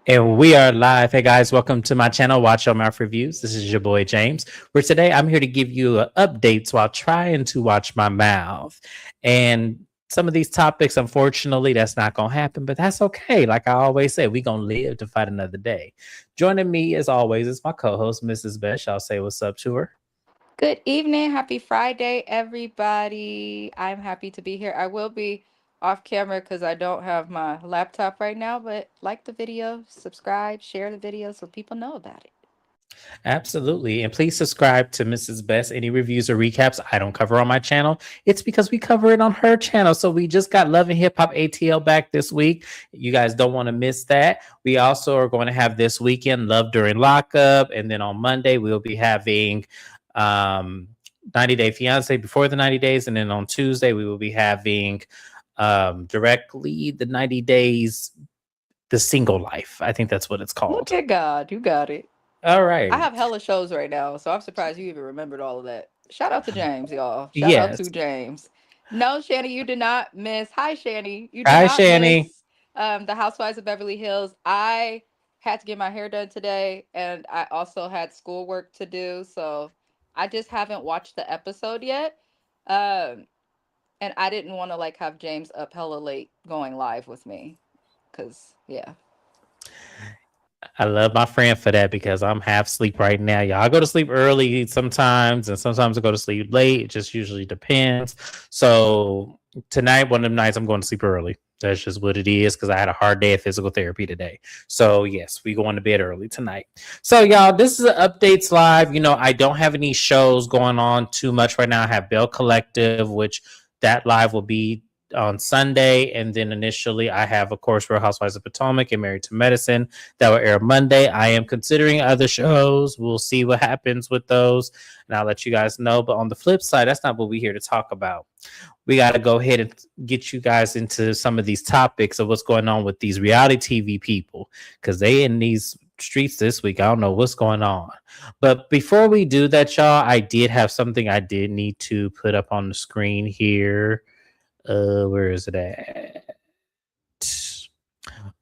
And we are live. Hey guys, welcome to my channel, Watch Your Mouth Reviews. This is your boy James, where today I'm here to give you updates while trying to watch my mouth. And some of these topics, unfortunately, that's not going to happen, but that's okay. Like I always say, we're going to live to fight another day. Joining me, as always, is my co host, Mrs. Besh. I'll say what's up to her. Good evening. Happy Friday, everybody. I'm happy to be here. I will be off camera because I don't have my laptop right now, but like the video, subscribe, share the video so people know about it. Absolutely. And please subscribe to Mrs. Best. Any reviews or recaps I don't cover on my channel, it's because we cover it on her channel. So we just got Love and Hip Hop ATL back this week. You guys don't want to miss that. We also are going to have this weekend Love During Lockup. And then on Monday, we'll be having 90 Day Fiance before the 90 days. And then on Tuesday, we will be having directly the 90 days, the single life. I think that's what it's Look called. at God. You got it. All I right. have hella shows right now, so I'm surprised you even remembered all of that. Shout out to James, y'all. Shout out Yes. to James. No, Shani, you did not miss. Hi, Shani. You did Hi, not Shani. miss the Housewives of Beverly Hills. I had to get my hair done today, and I also had schoolwork to do, so I just haven't watched the episode yet. Um, and I didn't want to like have James up hella late going live with me, cause yeah. I love my friend for that because I'm half asleep right now. Y'all, I go to sleep early sometimes, and sometimes I go to sleep late. It just usually depends. So tonight, one of them nights, I'm going to sleep early. That's just what it is because I had a hard day of physical therapy today. So yes, we going to bed early tonight. So y'all, this is an updates live. You know, I don't have any shows going on too much right now. I have Bell Collective, which that live will be on Sunday, and then initially I have, of course, Real Housewives of Potomac and Married to Medicine that will air Monday. I am considering other shows. We'll see what happens with those, and I'll let you guys know. But on the flip side, that's not what we're here to talk about. We got to go ahead and get you guys into some of these topics of what's going on with these reality TV people because they in these streets this week. I don't know what's going on. But before we do that, y'all, I did have something I did need to put up on the screen here. Where is it at?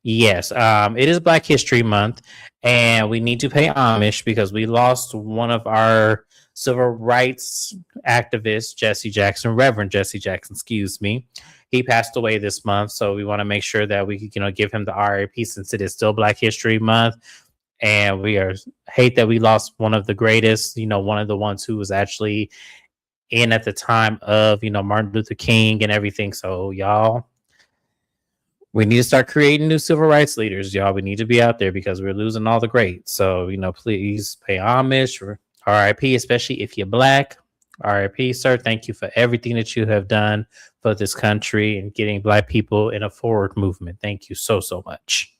Yes, it is Black History Month, and we need to pay homage because we lost one of our civil rights activists, Jesse Jackson, Reverend Jesse Jackson, excuse me. He passed away this month, so we want to make sure that we, give him the RIP since it is still Black History Month, and we are hate that we lost one of the greatest, one of the ones who was actually in at the time of Martin Luther King and everything. So y'all, we need to start creating new civil rights leaders, y'all. We need to be out there because we're losing all the greats. So please pay homage for RIP, especially if you're Black. RIP, sir. Thank you for everything that you have done for this country and getting Black people in a forward movement. Thank you so much.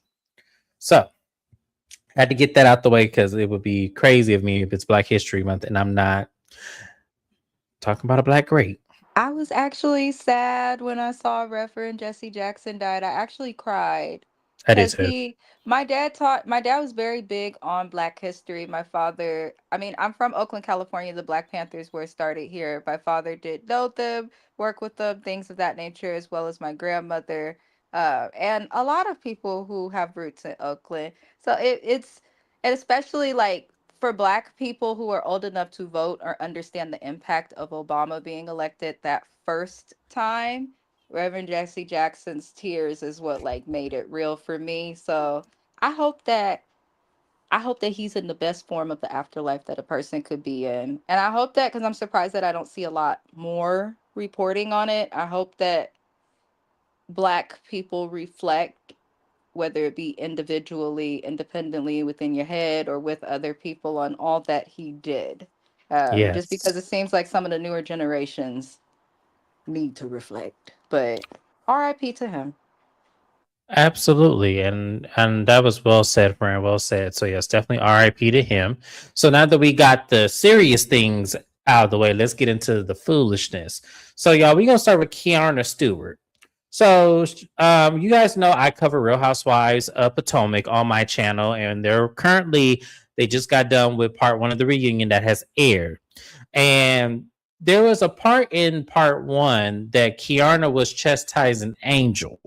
So I had to get that out the way because it would be crazy of me if it's Black History Month and I'm not talking about a Black great. I was actually sad when I saw Reverend Jesse Jackson died. I actually cried I did because too. my dad was very big on Black history. My father, I mean, I'm from Oakland, California. The Black Panthers were started here. My father did know them, work with them, things of that nature, as well as my grandmother, and a lot of people who have roots in Oakland. So and especially like for Black people who are old enough to vote or understand the impact of Obama being elected that first time, Reverend Jesse Jackson's tears is what like made it real for me. So I hope that I hope that he's in the best form of the afterlife that a person could be in. And I hope that, because I'm surprised that I don't see a lot more reporting on it, I hope that Black people reflect, whether it be individually, independently within your head, or with other people, on all that he did. Just because Yes. it seems like some of the newer generations need to reflect. But RIP to him. Absolutely. And that was well said, friend. Well said. So yes, definitely RIP to him. So now that we got the serious things out of the way, let's get into the foolishness. So y'all, we're gonna start with Kiearna Stewart. So you guys know I cover Real Housewives of Potomac on my channel, and they just got done with part one of the reunion that has aired. And there was a part in part one that Kiearna was chastising Angel.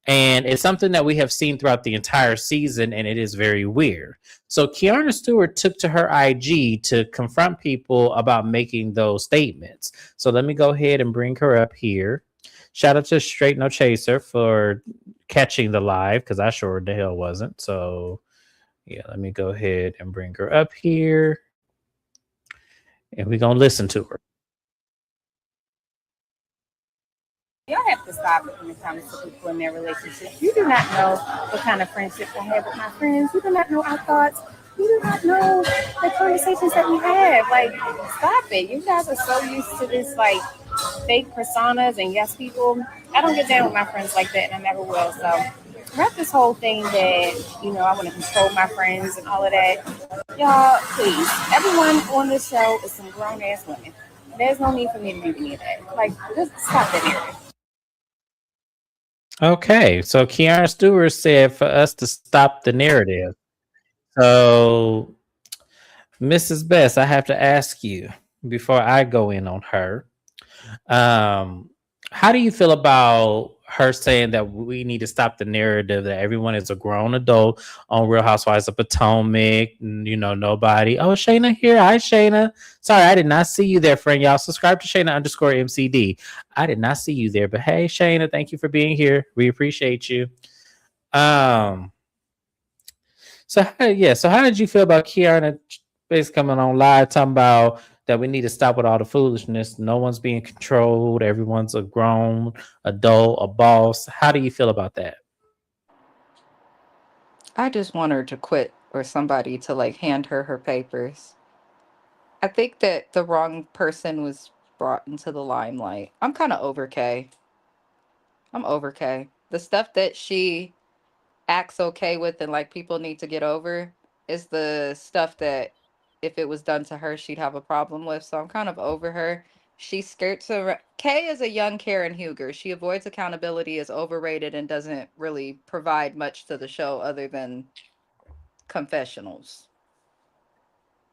And it's something that we have seen throughout the entire season, and it is very weird. So Kiearna Stewart took to her IG to confront people about making those statements. So let me go ahead and bring her up here. Shout out to Straight No Chaser for catching the live, because I sure the hell wasn't. So yeah, let me go ahead and bring her up here, and we're gonna listen to her. Y'all have to stop it when it comes to people in their relationships. You do not know what kind of friendships I have with my friends. You do not know our thoughts. You do not know the conversations that we have. Like, stop it. You guys are so used to this, like, fake personas and yes people. I don't get down with my friends like that, and I never will. So, not this whole thing that, I want to control my friends and all of that. Y'all, please. Everyone on this show is some grown ass women. There's no need for me to do any of that. Like, just stop that narrative. Okay, so Kiearna Stewart said for us to stop the narrative. So, Mrs. Best, I have to ask you before I go in on her. Um, how do you feel about her saying that we need to stop the narrative that everyone is a grown adult on Real Housewives of Potomac? Nobody. Oh, Shana here. Hi, Shana. Sorry, I did not see you there, friend. Y'all subscribe to Shana _ MCD. I did not see you there, but hey, Shana, thank you for being here. We appreciate you. Um, so how did you feel about Kiearna basically coming on live talking about that we need to stop with all the foolishness? No one's being controlled. Everyone's a grown adult, a boss. How do you feel about that? I just want her to quit or somebody to like hand her her papers. I think that the wrong person was brought into the limelight. I'm kind of over Kay. I'm over Kay. The stuff that she acts okay with and like people need to get over is the stuff that if it was done to her, she'd have a problem with. So I'm kind of over her. She skirts around. Kay is a young Karen Huger. She avoids accountability, is overrated, and doesn't really provide much to the show other than confessionals.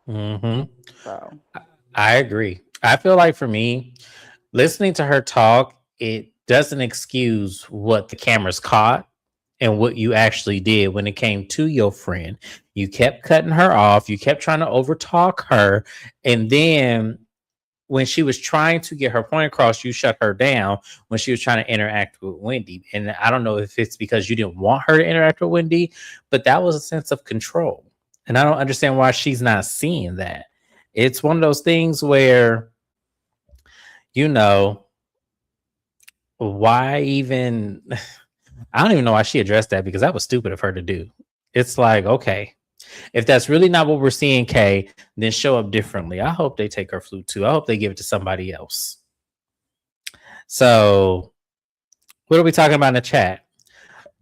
Hmm. So I agree. I feel like for me, listening to her talk, it doesn't excuse what the cameras caught and what you actually did when it came to your friend. You kept cutting her off. You kept trying to overtalk her. And then when she was trying to get her point across, you shut her down when she was trying to interact with Wendy. And I don't know if it's because you didn't want her to interact with Wendy, but that was a sense of control. And I don't understand why she's not seeing that. It's one of those things where, you know, why even I don't even know why she addressed that, because that was stupid of her to do. It's like, okay, if that's really not what we're seeing, Kay, then show up differently. I hope they take her flute too. I hope they give it to somebody else. So, what are we talking about in the chat?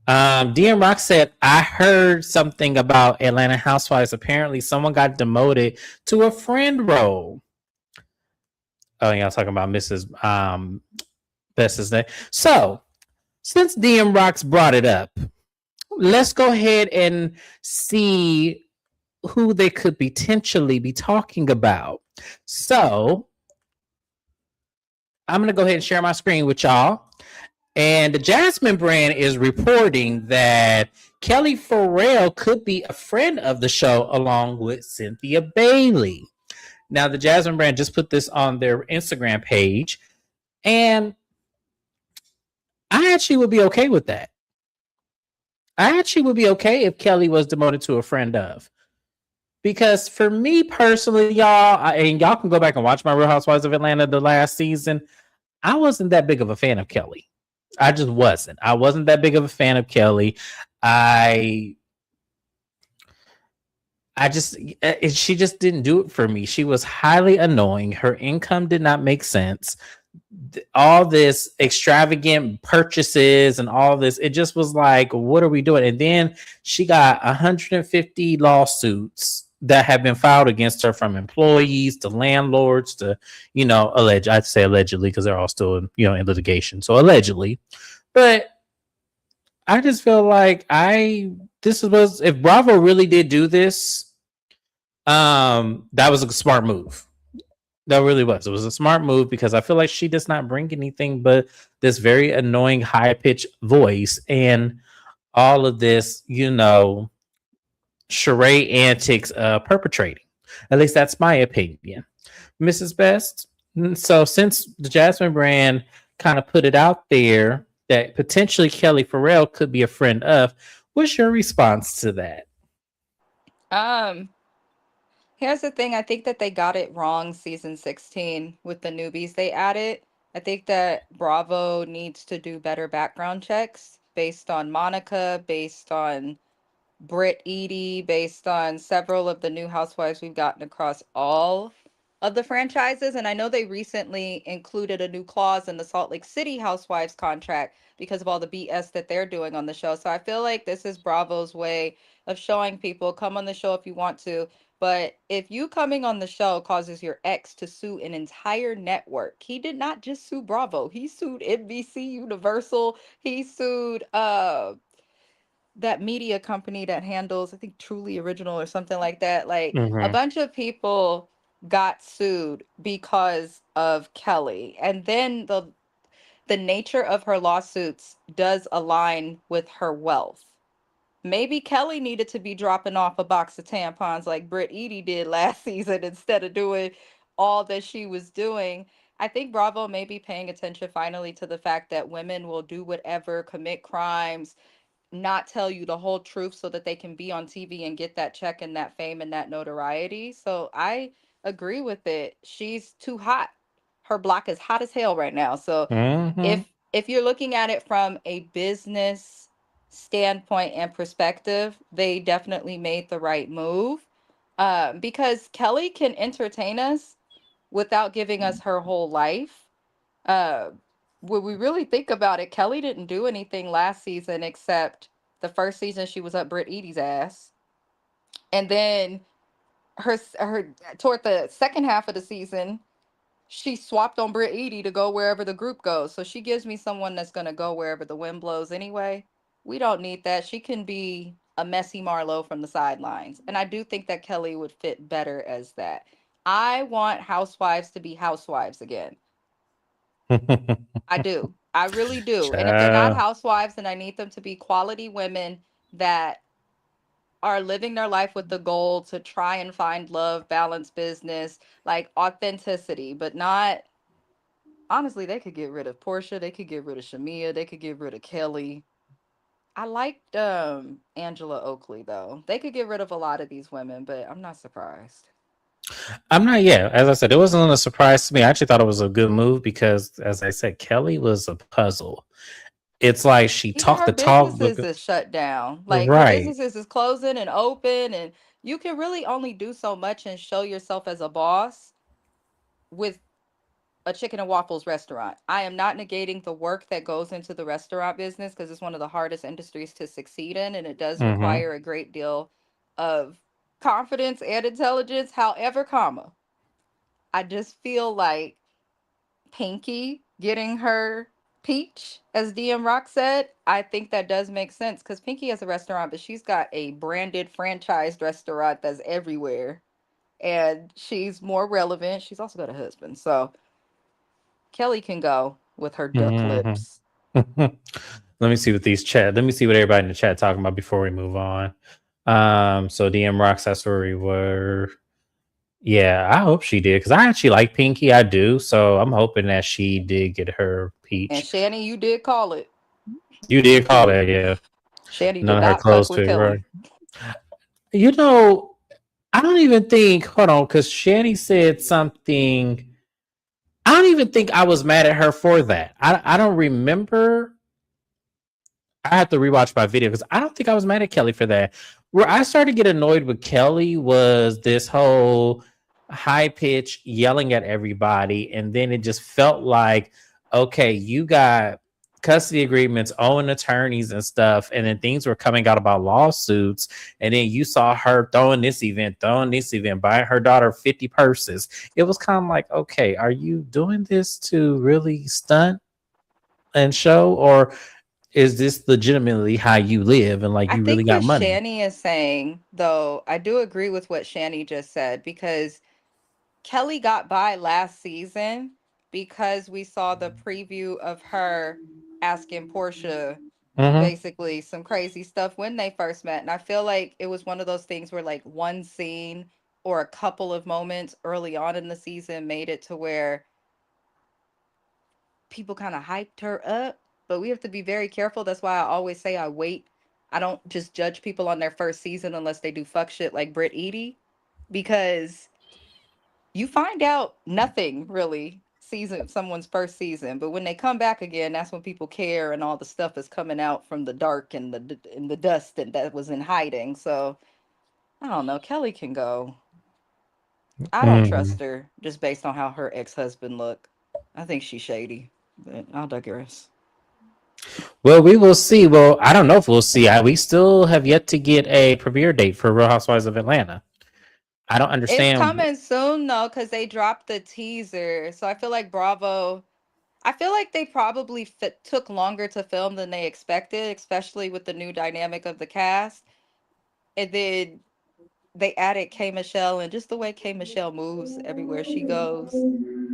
DM Rock said, I heard something about Atlanta Housewives. Apparently, someone got demoted to a friend role. Oh, y'all talking about Mrs. Best's name. So, since DM Rocks brought it up, let's go ahead and see who they could potentially be talking about. So I'm going to go ahead and share my screen with y'all. And the Jasmine brand is reporting that Kelly Farrell could be a friend of the show along with Cynthia Bailey. Now, the Jasmine brand just put this on their Instagram page, and I actually would be okay with that. I actually would be okay if Kelly was demoted to a friend of. Because for me personally, y'all, and y'all can go back and watch my Real Housewives of Atlanta the last season, I wasn't that big of a fan of Kelly. I just wasn't. I wasn't that big of a fan of Kelly. I she just didn't do it for me. She was highly annoying. Her income did not make sense. All this extravagant purchases and all this, it just was like, what are we doing? And then she got 150 lawsuits that have been filed against her, from employees to landlords to, I'd say allegedly, because they're all still in litigation. So allegedly. But I just feel like this was, if Bravo really did do this, that was a smart move. That really was. It was a smart move because I feel like she does not bring anything but this very annoying high pitched voice and all of this, charade antics perpetrating. At least that's my opinion. Mrs. Best. So since the Jasmine brand kind of put it out there that potentially Kelly Farrell could be a friend of, what's your response to that? Um, Here's the thing. I think that they got it wrong season 16 with the newbies they added. I think that Bravo needs to do better background checks based on Monica, based on Britt Eady, based on several of the new housewives we've gotten across all of the franchises. And I know they recently included a new clause in the Salt Lake City Housewives contract because of all the BS that they're doing on the show. So I feel like this is Bravo's way of showing people come on the show if you want to. But if you coming on the show causes your ex to sue an entire network, he did not just sue Bravo. He sued NBC Universal. He sued that media company that handles, I think, Truly Original or something like that. Like a Mm-hmm. bunch of people got sued because of Kelly. And then the nature of her lawsuits does align with her wealth. Maybe Kelly needed to be dropping off a box of tampons like Britt Eady did last season instead of doing all that she was doing. I think Bravo may be paying attention finally to the fact that women will do whatever, commit crimes, not tell you the whole truth so that they can be on TV and get that check and that fame and that notoriety. So I agree with it. She's too hot. Her block is hot as hell right now. So Mm-hmm. if you're looking at it from a business standpoint and perspective, they definitely made the right move. Because Kelly can entertain us without giving us her whole life. uh when we really think about it, Kelly didn't do anything last season except the first season she was up Britt Eady's ass, and then her toward the second half of the season she swapped on Britt Eady to go wherever the group goes. So she gives me someone that's going to go wherever the wind blows anyway. We don't need that. She can be a messy Marlowe from the sidelines, and I do think that Kelly would fit better as that. I want housewives to be housewives again. I do. I really do. And if they're not Child. housewives, then I need them to be quality women that are living their life with the goal to try and find love, balance business, like authenticity, but not, honestly, they could get rid of Portia, they could get rid of Shamia, they could get rid of Kelly. I liked Angela Oakley though. They could get rid of a lot of these women, but I'm not surprised. I'm not, yeah. As I said, it wasn't a surprise to me. I actually thought it was a good move because, as I said, Kelly was a puzzle. It's like she Even talked her the talk, businesses is shut down. Like her right. businesses is closing and open, and you can really only do so much and show yourself as a boss with a chicken and waffles restaurant. I am not negating the work that goes into the restaurant business because it's one of the hardest industries to succeed in, and it does Mm-hmm. require a great deal of confidence and intelligence. However, comma, I just feel like Pinky getting her peach, as DM Rock said, I think that does make sense because Pinky has a restaurant, but she's got a branded franchised restaurant that's everywhere. And she's more relevant. She's also got a husband. So Kelly can go with her duck Mm-hmm. lips. Let me see what these chat. Let me see what everybody in the chat talking about before we move on. So DM Rocks, that's where we were. Yeah, I hope she did because I actually like Pinky. I do, so I'm hoping that she did get her And peach. Shanny, you did call it. You did call that, yeah. Shanny None did of her not fuck clothes with fit right. Kelly. You know, I don't even think. Hold on, because Shanny said something. I don't even think I was mad at her for that. I don't remember. I have to rewatch my video because I don't think I was mad at Kelly for that. Where I started to get annoyed with Kelly was this whole high pitch yelling at everybody, and then it just felt like, okay, you got custody agreements, own attorneys and stuff, and then things were coming out about lawsuits, and then you saw her throwing this event, buying her daughter 50 purses. It was kind of like, okay, are you doing this to really stunt and show, or is this legitimately how you live and like I you really think got what money? Shanny is saying, though, I do agree with what Shanny just said because Kelly got by last season because we saw the preview of her asking Portia Mm-hmm. basically some crazy stuff when they first met. And I feel like it was one of those things where like one scene or a couple of moments early on in the season made it to where people kind of hyped her up. But we have to be very careful. That's why I always say I wait. I don't just judge people on their first season unless they do fuck shit like Britt Eady, because you find out nothing really season someone's first season, but when they come back again, that's when people care and all the stuff is coming out from the dark and the dust and that was in hiding. So I don't know. Kelly can go. I don't Mm-hmm. trust her just based on how her ex-husband look. I think she's shady, but I'll digress. Well, we will see. Well, I don't know if we'll see. We still have yet to get a premiere date for Real Housewives of Atlanta. I don't It's understand. coming soon though, because they dropped the teaser. So I feel like Bravo. I feel like they probably took longer to film than they expected, especially with the new dynamic of the cast. And then they added K Michelle, and just the way K Michelle moves everywhere she goes.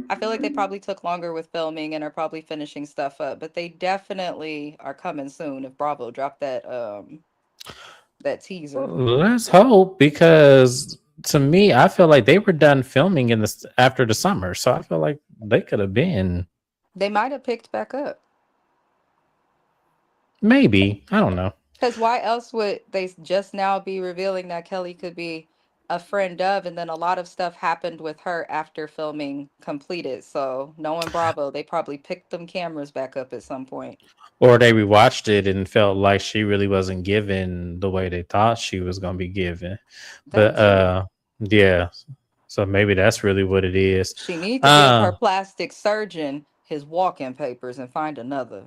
I feel like they probably took longer with filming and are probably finishing stuff up, but they definitely are coming soon if Bravo dropped that teaser. Let's hope, because to me, I feel like they were done filming in this after the summer, so I feel like they could have been They might have picked back up. maybe. I don't know. Because why else would they just now be revealing that Kelly could be a friend of, and then a lot of stuff happened with her after filming completed. So knowing Bravo, they probably picked them cameras back up at some point. Or they rewatched it and felt like she really wasn't given the way they thought she was going to be given. That But too. yeah. So maybe that's really what it is. She need to give her Uh plastic surgeon his walk-in papers and find another.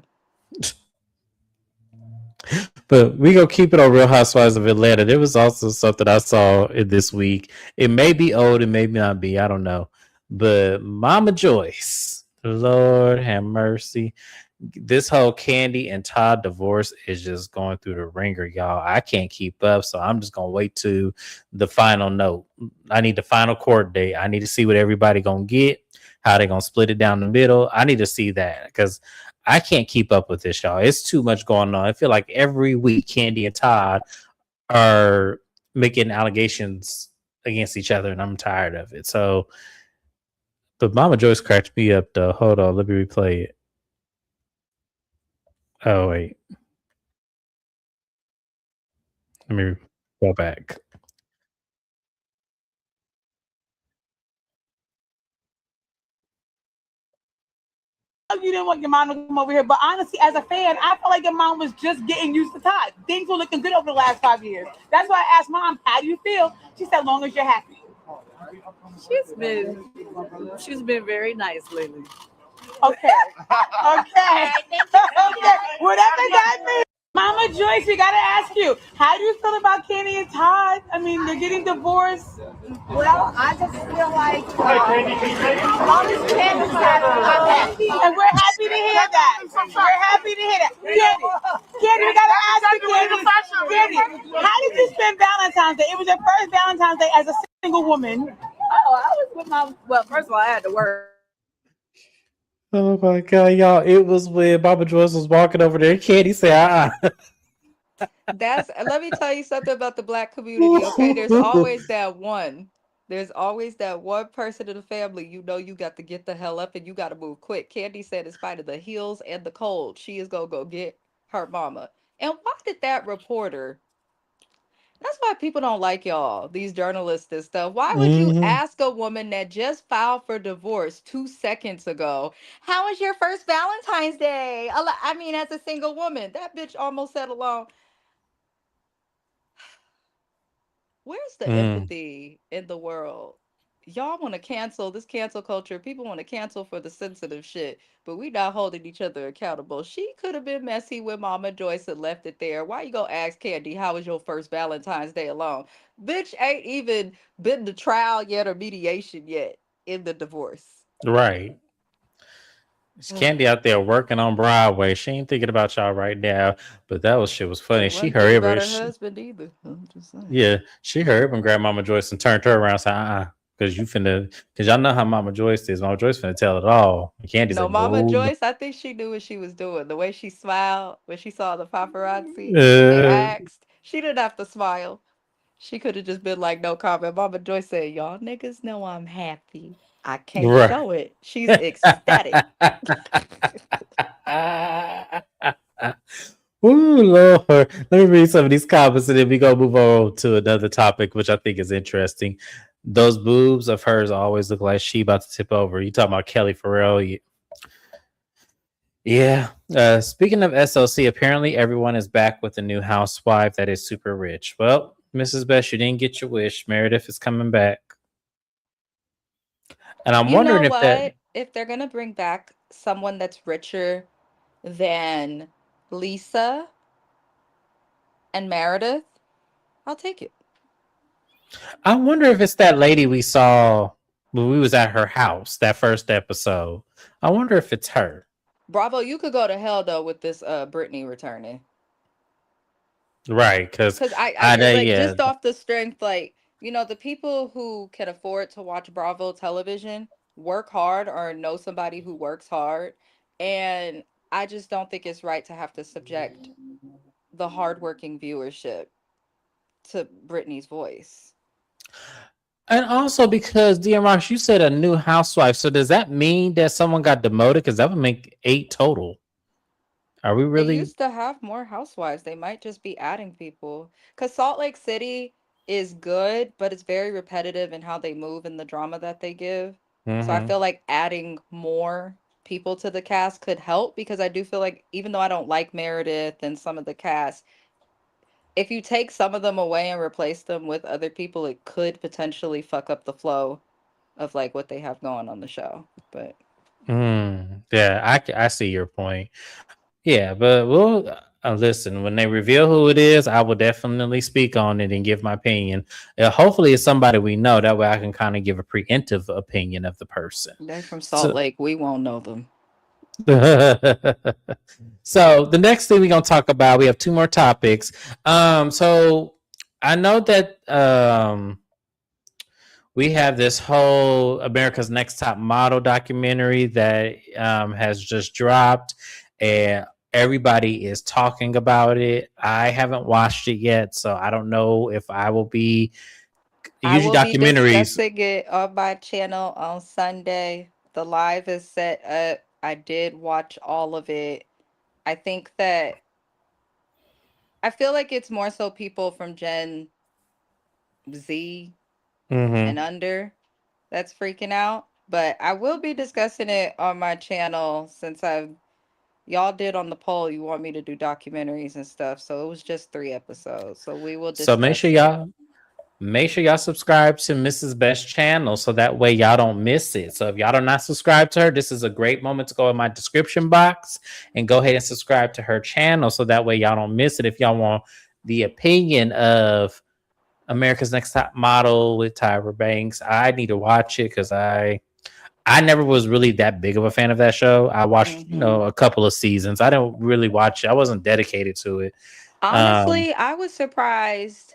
but we gonna keep it on Real Housewives of Atlanta. There was also something I saw in this week. It may be old, it may not be, I don't know. But Mama Joyce, Lord have mercy. This whole Candy and Todd divorce is just going through the ringer, y'all. I can't keep up, so I'm just gonna wait to the final note. I need the final court date. I need to see what everybody gonna get, how they gonna split it down the middle. I need to see that, because I can't keep up with this, y'all. It's too much going on. I feel like every week Candy and Todd are making allegations against each other, and I'm tired of it. So, but Mama Joyce cracked me up though. Hold on, let me replay it. Oh wait, let me go back. You didn't want your mom to come over here, but honestly, as a fan, I felt like your mom was just getting used to Todd. Things were looking good over the last 5 years. That's why I asked Mom, "How do you feel?" She said, "Long as you're happy." She's been she's been very nice lately. Okay, okay, okay. Whatever that means. Mama Joyce, we gotta ask you, how do you feel about Kenny and Todd? I mean, they're getting divorced. Well, I just feel like as long as you have the title, I'm happy. And we're happy to hear that. We're happy to hear that. Candy, we gotta ask you, Candy, how did you spend Valentine's Day? It was your first Valentine's Day as a single woman. Oh, I was with my first of all, I had to work. Oh my god, y'all! It was when Mama Joyce was walking over there. Candy said, That's let me tell you something about the black community, okay? There's always that one. There's always that one person in the family you know you got to get the hell up and you got to move quick. Candy said, in spite of the heels and the cold, she is gonna go get her mama. And why did that reporter? That's why people don't like y'all, these journalists and stuff. Why would you mm-hmm. ask a woman that just filed for divorce 2 seconds ago, how was your first Valentine's Day? I mean, as a single woman, that bitch almost said alone. Where's the mm. empathy in the world? Y'all want to cancel this cancel culture. People want to cancel for the sensitive shit, but we not holding each other accountable. She could have been messy with Mama Joyce and left it there. Why you gonna ask Candy how was your first Valentine's Day alone? Bitch ain't even been to trial yet or mediation yet in the divorce. Right. It's Candy out there working on Broadway. She ain't thinking about y'all right now. But that was shit was funny. She She wasn't thinking hurried about over. her husband either. I'm just saying. Yeah, she hurried up and grabbed Mama Joyce and turned her around. And said, Because y'all know how Mama Joyce is. Mama Joyce finna tell it all. Candy's No, like, Mama no, no. Joyce, I think she knew what she was doing. The way she smiled when she saw the paparazzi and they Uh, asked, she didn't have to smile. She could have just been like, no comment. Mama Joyce said, y'all niggas know I'm happy. I can't right. show it. She's ecstatic. Ooh, Lord. Let me read some of these comments and then we go move on to another topic, which I think is interesting. Those boobs of hers always look like she about to tip over. You talking about Kelly Farrell? Yeah. Speaking of SOC, apparently everyone is back with a new housewife that is super rich. Well, Mrs. Best, you didn't get your wish. Meredith is coming back. And I'm You know wondering if that. what? If they're gonna bring back someone that's richer than Lisa and Meredith, I'll take it. I wonder if it's that lady we saw when we was at her house, that first episode. I wonder if it's her. Bravo, you could go to hell though with this Brittany returning. Right, because Because I know, like yeah. just off the strength, like, the people who can afford to watch Bravo television work hard or know somebody who works hard. And I just don't think it's right to have to subject the hardworking viewership to Brittany's voice. And also because DM Ross, you said a new housewife. So does that mean that someone got demoted? Because that would make 8 total. Are we They really? used to have more housewives. They might just be adding people. Because Salt Lake City is good, but it's very repetitive in how they move and the drama that they give. So I Mm-hmm. feel like adding more people to the cast could help because I do feel like even though I don't like Meredith and some of the cast, if you take some of them away and replace them with other people, it could potentially fuck up the flow of like what they have going on the show. But Yeah, I see your point. Yeah, but we'll listen. When they reveal who it is, I will definitely speak on it and give my opinion. Hopefully, it's somebody we know. That way, I can kind of give a preemptive opinion of the person. they from Salt So, Lake, we won't know them. so the next thing we're gonna talk about, we have 2 more topics. So I know that we have this whole America's Next Top Model documentary that has just dropped, and everybody is talking about it. I haven't watched it yet, so I don't know if I will be. I Usually, will be documentaries. discussing it on my channel on Sunday. The live is set up. I did watch all of it. I think that I feel like it's more so people from Gen Z and Mm-hmm. under that's freaking out. But I will be discussing it on my channel since y'all did on the poll you want me to do documentaries and stuff. So it was just 3 episodes. So we will So discuss it. make sure y'all subscribe to Mrs. Best channel so that way y'all don't miss it. So if y'all are not subscribed to her, this is a great moment to go in my description box and go ahead and subscribe to her channel so that way y'all don't miss it. If y'all want the opinion of America's Next Top Model with Tyra Banks, I need to watch it because I never was really that big of a fan of that show. I watched, Hmm. a couple of seasons. I don't really watch it. I wasn't dedicated to it. Um, Honestly, I was surprised.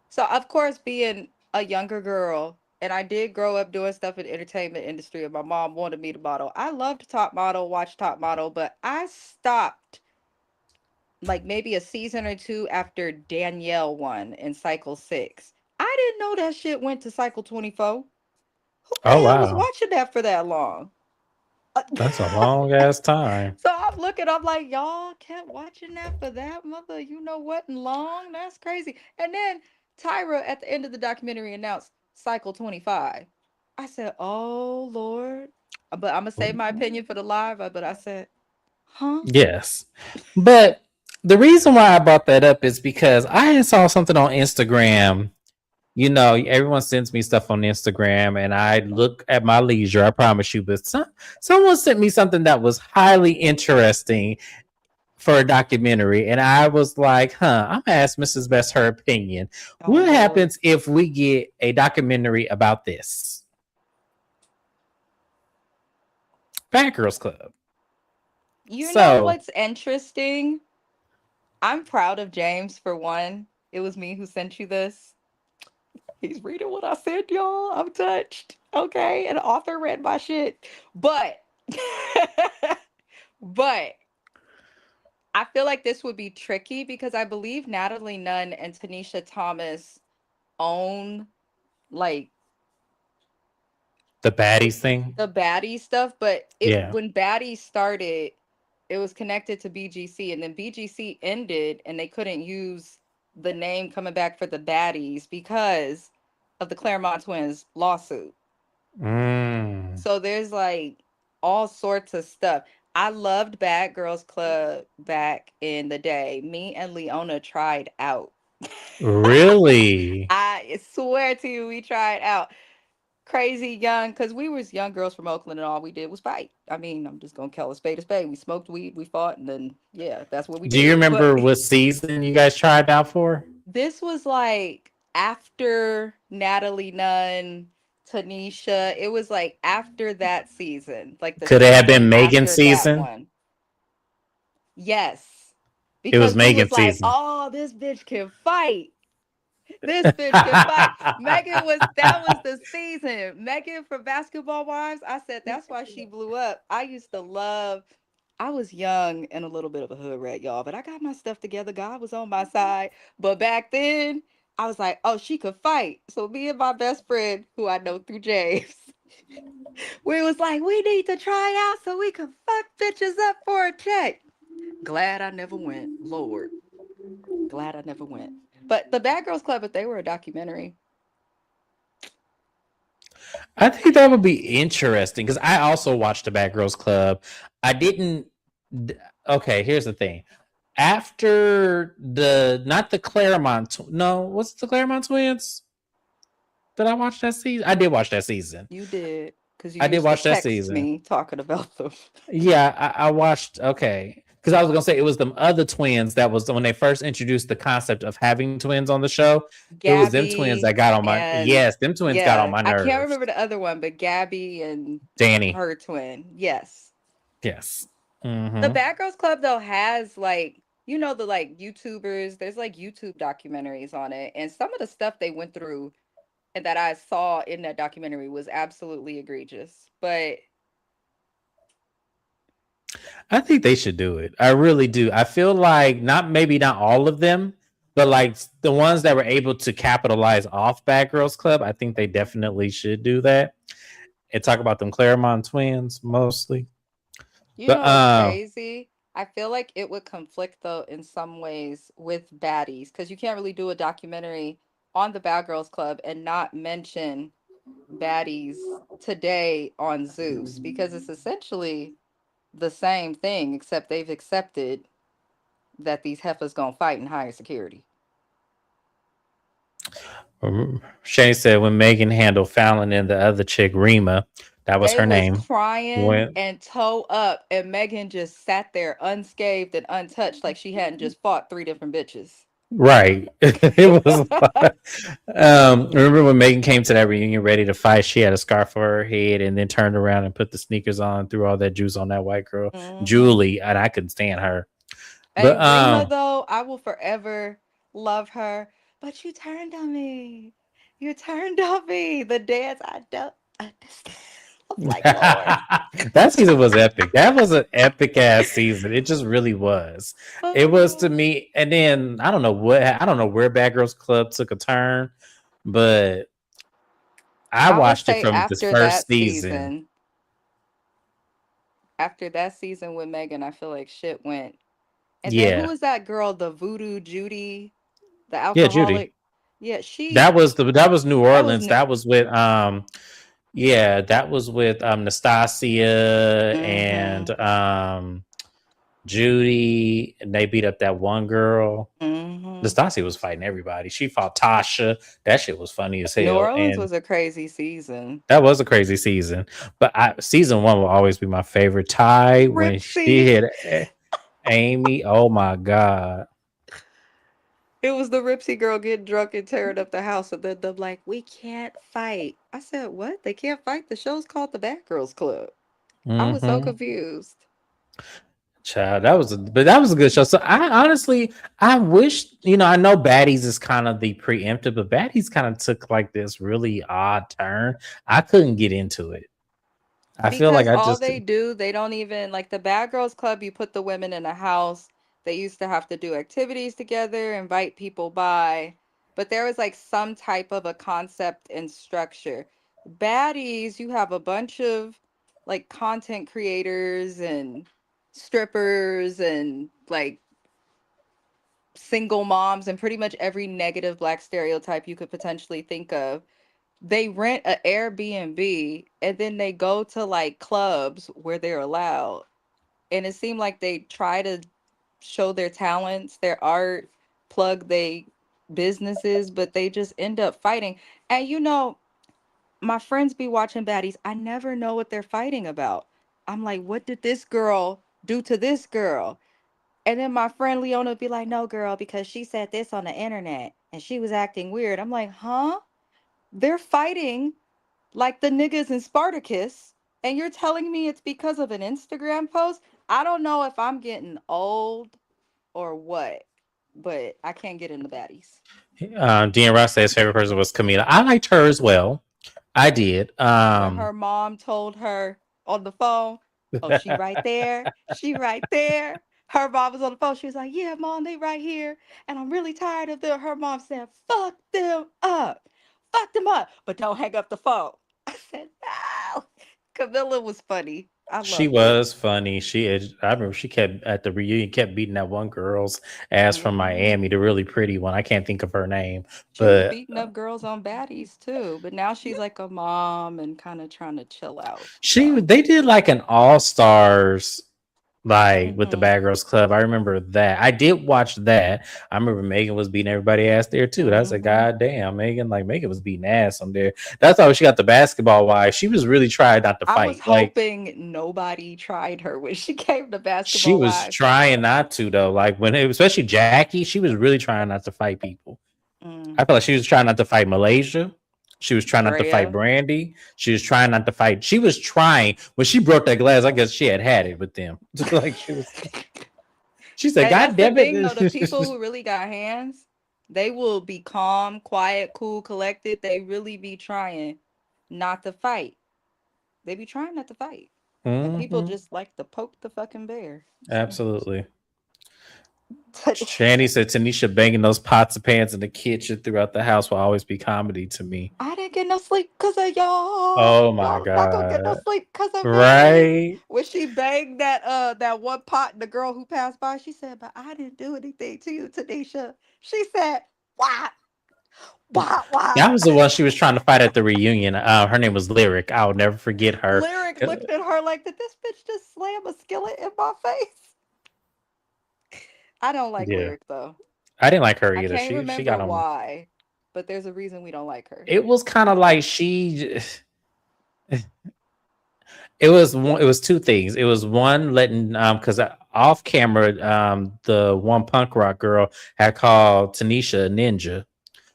So, of course, being a younger girl, and I did grow up doing stuff in the entertainment industry, and my mom wanted me to model. I loved Top Model, watched Top Model, but I stopped like maybe a season or two after Danielle won in cycle 6. I didn't know that shit went to cycle 24. Who oh the hell was wow, watching that for that long? that's a long ass time. So I'm like, y'all kept watching that for that mother, you know what, and long? That's crazy. And then Tyra at the end of the documentary announced cycle 25. I said, oh Lord. But I'm gonna save my opinion for the live. But I said, huh? Yes. But the reason why I brought that up is because I saw something on Instagram. Everyone sends me stuff on Instagram and I look at my leisure, I promise you. But someone sent me something that was highly interesting for a documentary. And I was like, I'm going to ask Mrs. Best her opinion. Oh What Lord. happens if we get a documentary about this? Bad Girls Club. You know So, what's interesting? I'm proud of James for one. It was me who sent you this. He's reading what I said, y'all. I'm touched. Okay. And the author read my shit. But but I feel like this would be tricky because I believe Natalie Nunn and Tanisha Thomas own like The baddies thing. the baddie stuff, but it Yeah. when baddie started, it was connected to BGC, and then BGC ended, and they couldn't use the name coming back for the baddies because of the Claremont twins lawsuit. Mm. So there's like all sorts of stuff. I loved Bad Girls Club back in the day. Me and Leona tried out. Really? I swear to you, we tried out. Crazy young, because we was young girls from Oakland, and all we did was fight. I mean, I'm just gonna call a spade a spade. We smoked weed, we fought, and then yeah, that's what we Do you did. But remember what season you guys tried out for? this was like after Natalie Nunn, Tanisha. It was like after that season, like the Could it have season been Megan's after that season? one. Yes, It was because we was Megan's like, season. oh, this bitch can fight. This bitch can fight. Megan was that was the season. Megan from Basketball Wives. I said that's why she blew up. I used to love. I was young and a little bit of a hood rat, y'all, but I got my stuff together. God was on my side. But back then, I was like, oh, she could fight. So me and my best friend, who I know through James, we was like, we need to try out so we could fuck bitches up for a check. Glad I never went. Lord, glad I never went. But the Bad Girls Club, if they were a documentary, I think that would be interesting because I also watched the Bad Girls Club. I didn't. Okay, here's the thing. After the not the Claremont, no, what's the Claremont twins? Did I watch that season? I did watch that season. you did, because you I did used to watch that text season. me talking about them. Yeah, I watched. Okay, because I was gonna say it was them other twins that was when they first introduced the concept of having twins on the show. It was them twins Gabby that got on my and yes, them twins got on yeah, my I can't nerves. remember the other one, but Gabby and Danny, her twin. Yes. yes. The Hmm. Bad Girls Club though has like the like YouTubers, there's like YouTube documentaries on it, and some of the stuff they went through and that I saw in that documentary was absolutely egregious. But I think they should do it. I really do. I feel like not all of them, but like the ones that were able to capitalize off Bad Girls Club, I think they definitely should do that and talk about them Claremont twins mostly. you But know what's crazy? I feel like it would conflict though in some ways with baddies because you can't really do a documentary on the Bad Girls Club and not mention baddies today on Zeus because it's essentially the same thing except they've accepted that these heifers gonna fight in higher security. Shane said when Megan handled Fallon and the other chick Rima, that was They her was name. crying When and toe up, and Megan just sat there unscathed and untouched, like she hadn't just fought three different bitches. right, it was. Remember when Megan came to that reunion ready to fight? She had a scarf for her head and then turned around and put the sneakers on, threw all that juice on that white girl, Hmm. Julie, and I couldn't stand her. Hey, But Rima, though, I will forever love her. But you turned on me. You turned on me. The dance, I don't understand. I'm like, Lord. that season was epic. That was an epic ass season. It just really was. It was to Oh, me. And then I don't know what I don't know where Bad Girls Club took a turn, but I I would watched it say from this first season. after that season with Megan, I feel like shit went. And then who Yeah, was that girl, the Voodoo Judy, the yeah, Judy. alcoholic? Yeah, she That was New that was Orleans. That was with yeah, that was with Nastasia and mm-hmm. Judy, and they beat up that one girl. Mm-hmm. Nastasia was fighting everybody. She fought Tasha. That shit was funny as New hell. Orleans And was a crazy season. that was a crazy season. But season one will always be my favorite. Ty, when she Ripsy. hit Amy, oh my God. It was the Ripsy girl getting drunk and tearing up the house, and then them like, we can't fight. I said, what? They can't fight? The show's called The Bad Girls Club. I was so Hmm. confused. Child, that was a good show. So I wish, I know Baddies is kind of the preemptive, but Baddies kind of took like this really odd turn. I couldn't get into it. I feel like Because I all just they do, they don't even like the Bad Girls Club, you put the women in a house. They used to have to do activities together, invite people by, but there was like some type of a concept and structure. Baddies, you have a bunch of like content creators and strippers and like single moms and pretty much every negative black stereotype you could potentially think of. They rent a Airbnb and then they go to like clubs where they're allowed. And it seemed like they try to show their talents, their art, plug they businesses, but they just end up fighting. And my friends be watching baddies. I never know what they're fighting about. I'm like, what did this girl do to this girl? And then my friend Leona would be like, no, girl, because she said this on the internet and she was acting weird. I'm like, huh? They're fighting like the niggas in Spartacus, and you're telling me it's because of an Instagram post? I don't know if I'm getting old or what, but I can't get into baddies. Dean Ross said his favorite person was Camila. I liked her as well. I did. When her mom told her on the phone, oh, she right there. She right there. Her mom was on the phone. She was like, yeah, mom, they right here. And I'm really tired of them. Her mom said, fuck them up. Fuck them up. But don't hang up the phone. I said, no. Camilla was funny. I She loved it. was funny. I remember she kept at the reunion kept beating that one girl's ass from Hmm. Miami, the really pretty one. I can't think of her name, She was but beating up girls on baddies too. But now she's like a mom and kind of trying to chill out. So, they did like an all stars like with the hmm Bad Girls Club. I remember that. I did watch that. I remember Megan was beating everybody ass there too. That's a hmm goddamn Megan. Like Megan was beating ass on there. That's how she got the basketball wife. She was really trying not to I was fight. Like hoping nobody tried her when she came to she Basketball was Wives. trying not to though. Like especially Jackie, she was really trying not to fight people. Mm. I feel like she was trying not to fight Malaysia. She was trying not to fight Drea. Brandy. She was trying not to fight. She was trying when she broke that glass. I guess she had it with them. Like she was. She said, And "God that's the damn thing, though. The people it." who really got hands, they will be calm, quiet, cool, collected. They really be trying not to fight. They be trying not to fight. And people Hmm. just like to poke the fucking bear. So, Absolutely. Shani said Tanisha banging those pots and pans in the kitchen throughout the house will always be comedy to me. I didn't get no sleep because of y'all. Oh my Y'all not gonna get no god. sleep because of me. Right? When she banged that one pot, the girl who passed by, she said, "But I didn't do anything to you, Tanisha." She said, "Why? That Why?" was the one she was trying to fight at the reunion. Her name was Lyric. I'll never forget her. Lyric looked at her like, "Did this bitch just slam a skillet in my face?" I don't like Yeah. Lyric though. I didn't like her I either. can't She remember got on. why, but there's a reason we don't like her. It was kind of like it was two things. It was one letting because off camera the one punk rock girl had called Tanisha a ninja.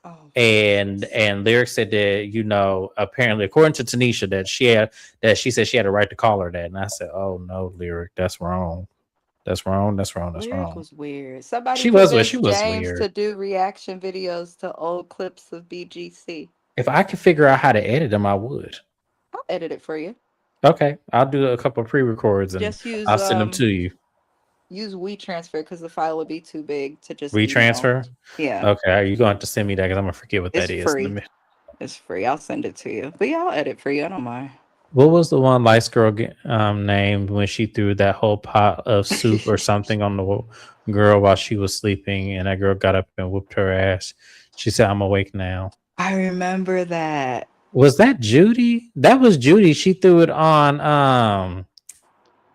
Oh And Jesus. Lyric said that apparently according to Tanisha that she said she had a right to call her that, and I said, oh no, Lyric, that's wrong, that's wrong, that's wrong, that's Lyric wrong. was weird. Somebody She convinced was James to weird. do reaction videos to old clips of BGC. If I could figure out how to edit them, I would. I'll edit it for you. Okay, I'll do a couple of pre-records and Just use I'll send them to you. use WeTransfer because the file would be too big to just email. Retransfer. Yeah, Okay, you're going to have to send me that because I'm gonna forget what it's that is in a free. minute. It's free. I'll send it to you. But yeah, I'll edit for you. I don't mind. What was the one light girl named when she threw that whole pot of soup or something on the girl while she was sleeping, and that girl got up and whooped her ass? She said, "I'm awake now." I remember that. Was that Judy? That was Judy. She threw it on.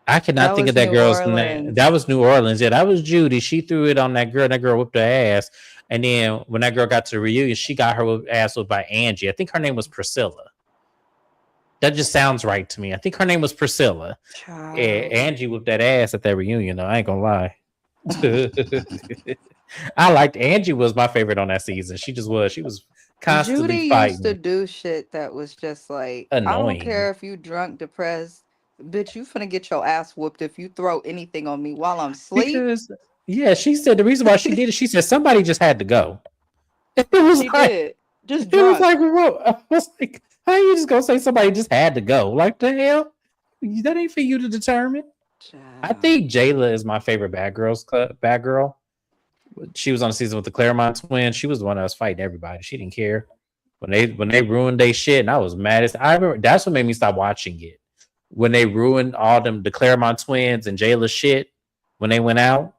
I cannot That think of was that New girl's name. That Orleans. was New Orleans. Yeah, that was Judy. She threw it on that girl. That girl whooped her ass. And then when that girl got to the reunion, she got her ass whooped by Angie. I think her name was Priscilla. That just sounds right to me. I think her name was Priscilla. Child. Angie whooped that ass at that reunion, though. I ain't gonna lie. I liked Angie was my favorite on that season. She just was. She was constantly Judy used to fighting. do shit that was just like, I don't Annoying. care if you drunk, depressed, Bitch, you finna get your ass whooped if you throw anything on me while I'm asleep. Because she said the reason why she did it, she said somebody just had to go. It was She like did. Just it was drunk. like what? I was like, how you just gonna say somebody just had to go? Like the hell? That ain't for you to determine. I Child. think Jayla is my favorite bad girl. She was on the season with the Claremont twins. She was the one that was fighting everybody. She didn't care when they ruined their shit, and I was mad as I remember. That's what made me stop watching it. When they ruined all the Claremont twins and Jayla's shit when they went out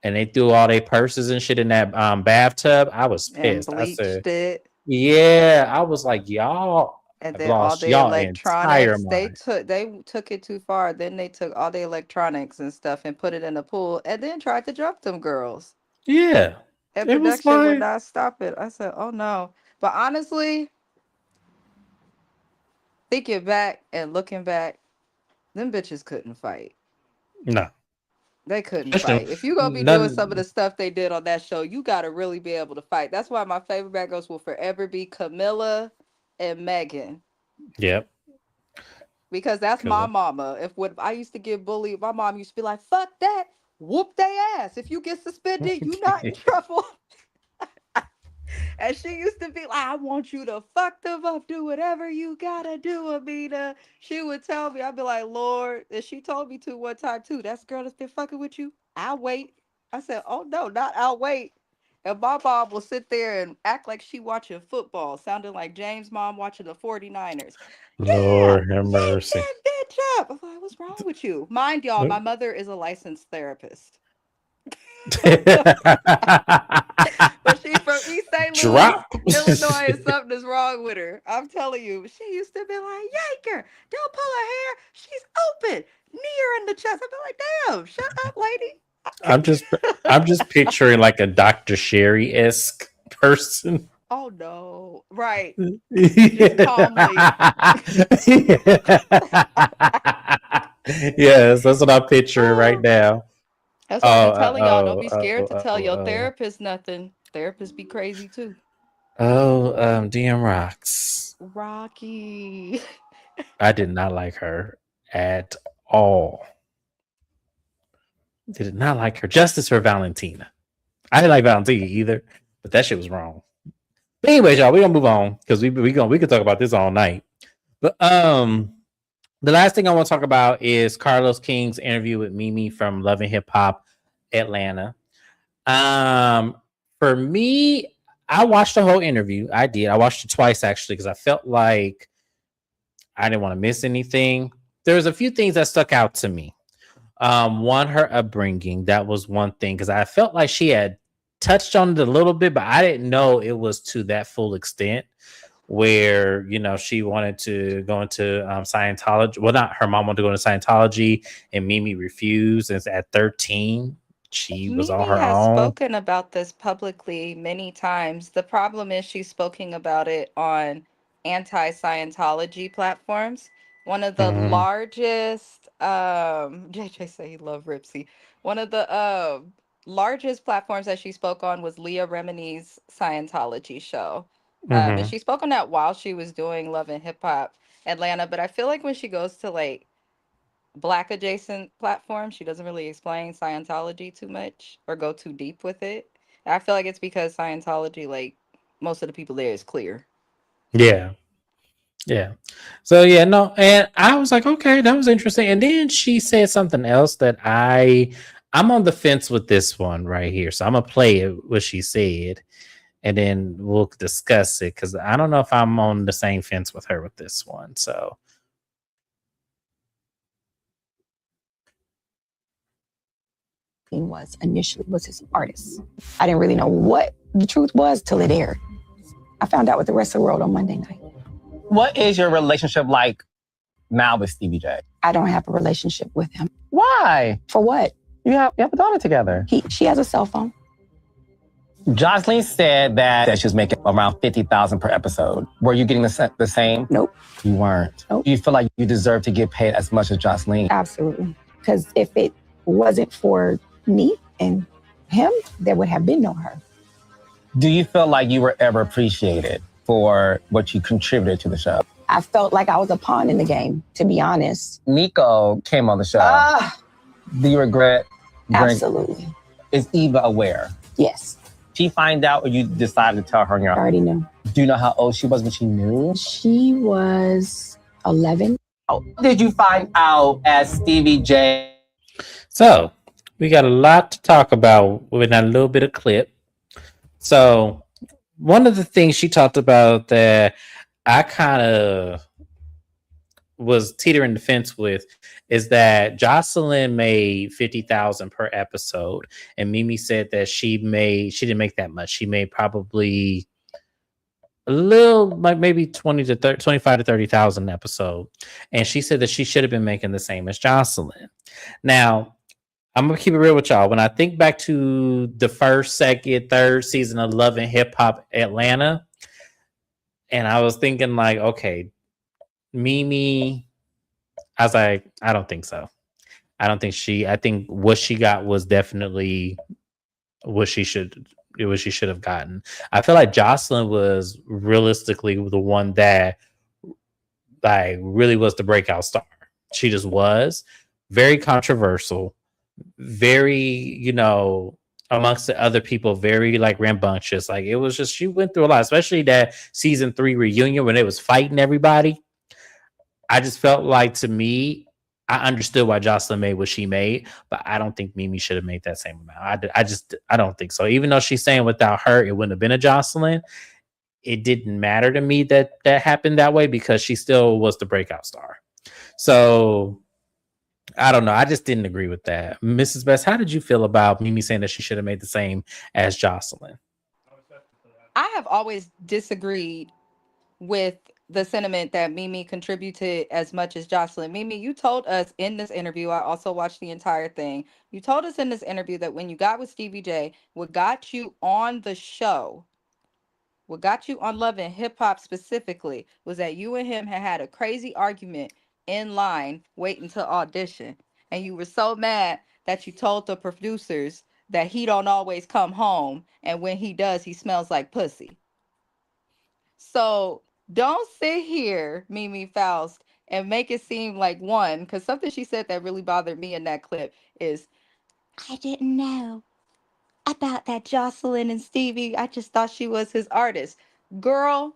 and they threw all their purses and shit in that bathtub, I was And pissed. I said, bleached it. "Yeah," I was like, "Y'all And have then all lost the y'all entire electronics, mind." they took it too far. Then they took all the electronics and stuff and put it in the pool and then tried to jump them girls. Yeah, And it was production would like not stop it. I said, oh no. But honestly, thinking back and looking back, them bitches couldn't fight. no, They couldn't especially fight. If you gonna be doing some of the none. stuff they did on that show, you gotta really be able to fight. That's why my favorite bad girls will forever be Camilla and Megan. Yep, Because that's my because mama. If when I used to get bullied, my mom used to be like, fuck that, whoop they ass. If you get suspended, you not in trouble. And she used to be like, I want you to fuck them up, do whatever you gotta do, Amina. She would tell me, I'd be like, Lord, and she told me to one time too. That's the girl that's been fucking with you. I'll wait. I said, oh no, not I'll wait. And my mom will sit there and act like she watching football, sounding like James' mom watching the 49ers. Yeah, Lord have yank mercy. that bitch up. I'm like, what's wrong with you? Mind y'all, my mother is a licensed therapist. But she's from East St. Louis, Drop. Illinois, and something is wrong with her. I'm telling you, she used to be like, yank her, don't pull her hair. She's open. Knee her in the chest. I'd be like, damn, shut up, lady. I'm just I'm just picturing like a Dr. Sherry-esque person. Oh no. Right. Just calmly. Yes, that's what I'm picturing right now. That's why I Oh, be telling y'all, don't be scared to tell your therapist nothing. Therapists be crazy too. DM Rocks. Rocky. I did not like her at all. Did not like her. Justice for Valentina. I didn't like Valentina either, but that shit was wrong. But anyways, y'all, we're gonna move on because we could talk about this all night. But the last thing I want to talk about is Carlos King's interview with Mimi from Love and Hip Hop Atlanta. For me, I watched the whole interview. I did. I watched it twice actually because I felt like I didn't want to miss anything. There was a few things that stuck out to me. One, her upbringing. That was one thing because I felt like she had touched on it a little bit, but I didn't know it was to that full extent where she wanted to go into Scientology. Well, not her mom wanted to go into Scientology, and Mimi refused. And at 13, she was on Mimi her has own. spoken about this publicly many times. The problem is she's spoken about it on anti-Scientology platforms. One of the Mhm. largest, JJ say he loved Ripsy. One of the largest platforms that she spoke on was Leah Remini's Scientology show. And Mhm. she spoke on that while she was doing Love and Hip Hop Atlanta. But I feel like when she goes to like Black adjacent platforms, she doesn't really explain Scientology too much or go too deep with it. I feel like it's because Scientology, like most of the people there, is clear. Yeah. Yeah. So yeah, no, and I was like, okay, that was interesting. And then she said something else that I'm on the fence with this one right here. So I'm gonna play it what she said, and then we'll discuss it because I don't know if I'm on the same fence with her with this one. So was initially was his artist. I didn't really know what the truth was till it aired. I found out with the rest of the world on Monday night. What is your relationship like now with Stevie J? I don't have a relationship with him. Why? For what? You have a daughter together. She has a cell phone. Jocelyn said that she was making around $50,000 per episode. Were you getting the same? Nope. You weren't. Nope. Do you feel like you deserve to get paid as much as Jocelyn? Absolutely. Because if it wasn't for me and him, there would have been no her. Do you feel like you were ever appreciated for what you contributed to the show? I felt like I was a pawn in the game, to be honest. Nico came on the show. Do you regret? Absolutely. Is Eva aware? Yes. She find out, or you decided to tell her? I already knew. Do you know how old she was when she knew? She was 11. How did you find out as Stevie J? So we got a lot to talk about with that little bit of clip. So one of the things she talked about that I kind of was teetering the fence with is that Jocelyn made 50,000 per episode, and Mimi said that she didn't make that much. She made probably a little, like maybe 25 to 30,000 an episode, and she said that she should have been making the same as Jocelyn. Now, I'm gonna keep it real with y'all. When I think back to the first, second, third season of Love and Hip Hop Atlanta, and I was thinking like, okay, Mimi, I was like, I don't think so. I think what she got was definitely what she should have gotten. I feel like Jocelyn was realistically the one that like really was the breakout star. She just was very controversial, very, amongst the other people, very like rambunctious. Like it was just, she went through a lot, especially that season 3 reunion when they was fighting everybody. I just felt like, to me, I understood why Jocelyn made what she made, but I don't think Mimi should have made that same amount. I don't think so. Even though she's saying without her, it wouldn't have been a Jocelyn. It didn't matter to me that happened that way because she still was the breakout star. So I don't know. I just didn't agree with that. Mrs. Best, how did you feel about Mimi saying that she should have made the same as Jocelyn? I have always disagreed with the sentiment that Mimi contributed as much as Jocelyn. Mimi, you told us in this interview, I also watched the entire thing. You told us in this interview that when you got with Stevie J, what got you on the show, what got you on Love and Hip Hop specifically, was that you and him had a crazy argument in line waiting to audition. And you were so mad that you told the producers that he don't always come home. And when he does, he smells like pussy. So don't sit here, Mimi Faust, and make it seem like one, because something she said that really bothered me in that clip is, I didn't know about that Jocelyn and Stevie. I just thought she was his artist. Girl,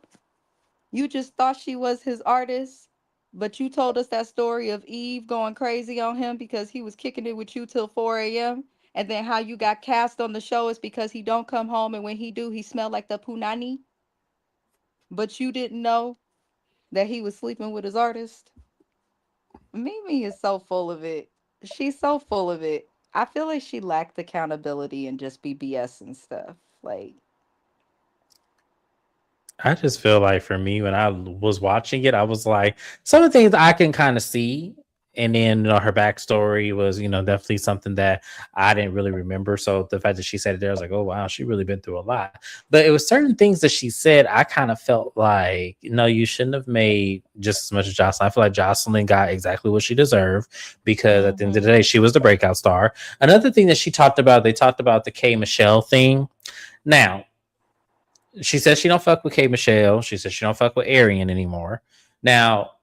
you just thought she was his artist, but you told us that story of Eve going crazy on him because he was kicking it with you till 4 a.m. And then how you got cast on the show is because he don't come home, and when he do, he smell like the punani. But you didn't know that he was sleeping with his artist. Mimi is so full of it. She's so full of it. I feel like she lacked accountability and just BS and stuff. Like, I just feel like for me, when I was watching it, I was like, some of the things I can kind of see. And then her backstory was, definitely something that I didn't really remember. So the fact that she said it there, I was like, oh, wow, she really been through a lot. But it was certain things that she said, I kind of felt like, no, you shouldn't have made just as much as Jocelyn. I feel like Jocelyn got exactly what she deserved because at the end of the day, she was the breakout star. Another thing that they talked about the K Michelle thing. Now, she says she don't fuck with K Michelle. She says she don't fuck with Arian anymore. Now,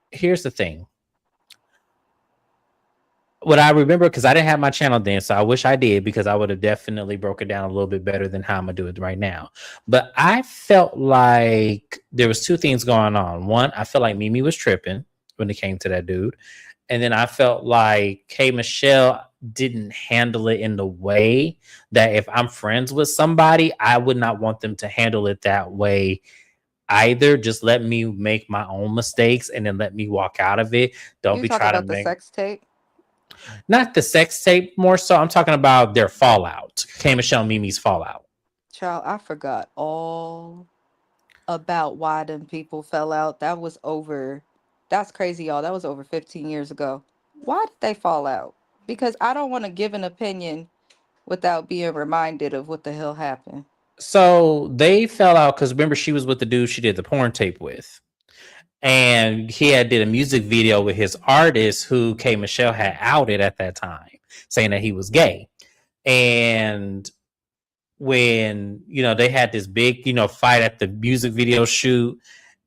here's the thing. What I remember, because I didn't have my channel then, so I wish I did, because I would have definitely broken down a little bit better than how I'm gonna do it right now. But I felt like there was two things going on. One, I felt like Mimi was tripping when it came to that dude. And then I felt like K Michelle didn't handle it in the way that if I'm friends with somebody, I would not want them to handle it that way either. Just let me make my own mistakes and then let me walk out of it. Don't be trying to the make sex tape. Not the sex tape, more so. I'm talking about their fallout. K Michelle and Mimi's fallout. Child, I forgot all about why them people fell out. That's crazy, y'all. That was over 15 years ago. Why did they fall out? Because I don't want to give an opinion without being reminded of what the hell happened. So they fell out because remember, she was with the dude she did the porn tape with. And he did a music video with his artist who K Michelle had outed at that time, saying that he was gay. And when, they had this big, fight at the music video shoot,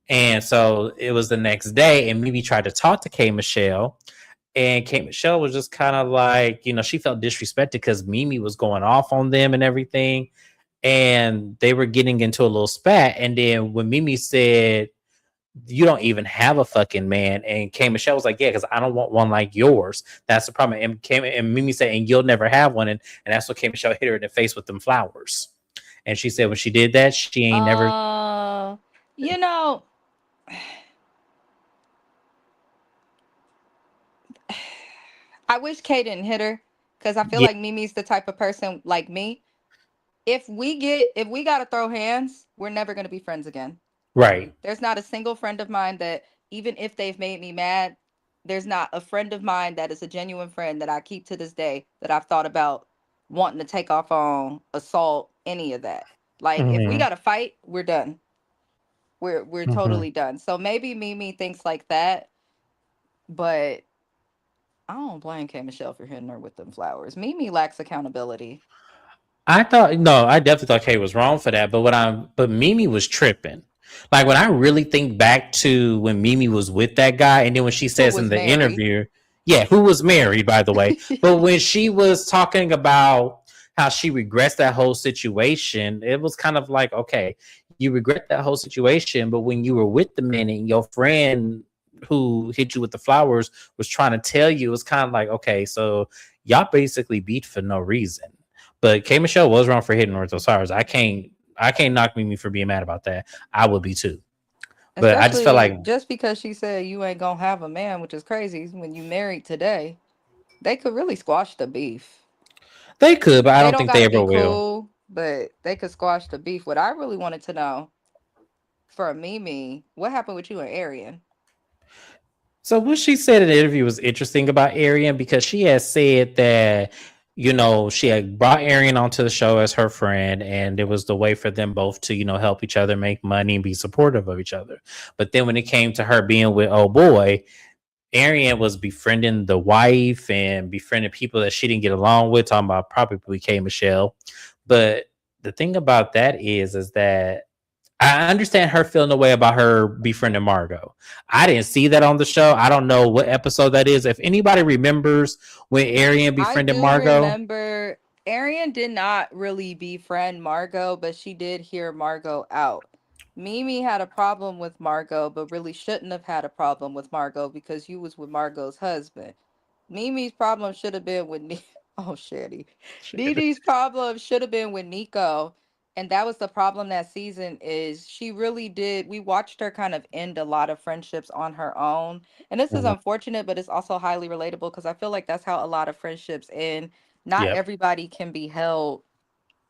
And so it was the next day, and Mimi tried to talk to K Michelle. And K Michelle was just kind of like, she felt disrespected because Mimi was going off on them and everything. And they were getting into a little spat. And then when Mimi said, "You don't even have a fucking man," and K Michelle was like, "Yeah, because I don't want one like yours. That's the problem." And Mimi said, "And you'll never have one." And that's what K Michelle hit her in the face with them flowers. And she said when she did that, she ain't never. You know, I wish Kay didn't hit her because I feel Yeah, like Mimi's the type of person like me. If we gotta throw hands, we're never gonna be friends again. right. There's not a single friend of mine that, even if they've made me mad, there's not a friend of mine that is a genuine friend that I keep to this day that I've thought about wanting to take off on, assault, any of that. Like if we Hmm. gotta fight, we're done. We're Hmm. totally done. So maybe Mimi thinks like that, but I don't blame K Michelle for hitting her with them flowers. Mimi lacks accountability. I thought no, I definitely thought Kay was wrong for that. But Mimi was tripping. Like when I really think back to when Mimi was with that guy, and then when she Who says in was the married. interview, yeah, who was married, by the way. But when she was talking about how she regrets that whole situation, it was kind of like, okay, you regret that whole situation, but when you were with the man and your friend who hit you with the flowers was trying to tell you, it was kind of like, okay, so y'all basically beat for no reason. But K Michelle was wrong for hitting Ortho Cyrus. I can't knock Mimi for being mad about that. I would be too. But I just felt Especially like just because she said you ain't gonna have a man, which is crazy when you married today. They could really squash the beef. they could, but I They don't don't think they gotta ever be will. cool, but they could squash the beef. What I really wanted to know for Mimi, what happened with you and Arian? So what she said in the interview was interesting about Arian because she had said that she had brought Arian onto the show as her friend, and it was the way for them both to help each other make money and be supportive of each other. But then when it came to her being with oh boy, Arian was befriending the wife and befriending people that she didn't get along with, talking about probably K Michelle. But the thing about that is that I understand her feeling the way about her befriending Margot. I didn't see that on the show. I don't know what episode that is. If anybody remembers when Arian I befriended do Margot, remember Arian did not really befriend Margot, but she did hear Margot out. Mimi had a problem with Margot, but really shouldn't have had a problem with Margot because you was with Margot's husband. Mimi's problem should have been with oh shitty. Didi's problem should have been with Nico. And that was the problem that season is she really did. We watched her kind of end a lot of friendships on her own. And this is mhm, unfortunate, but it's also highly relatable because I feel like that's how a lot of friendships end. Not yep. everybody can be held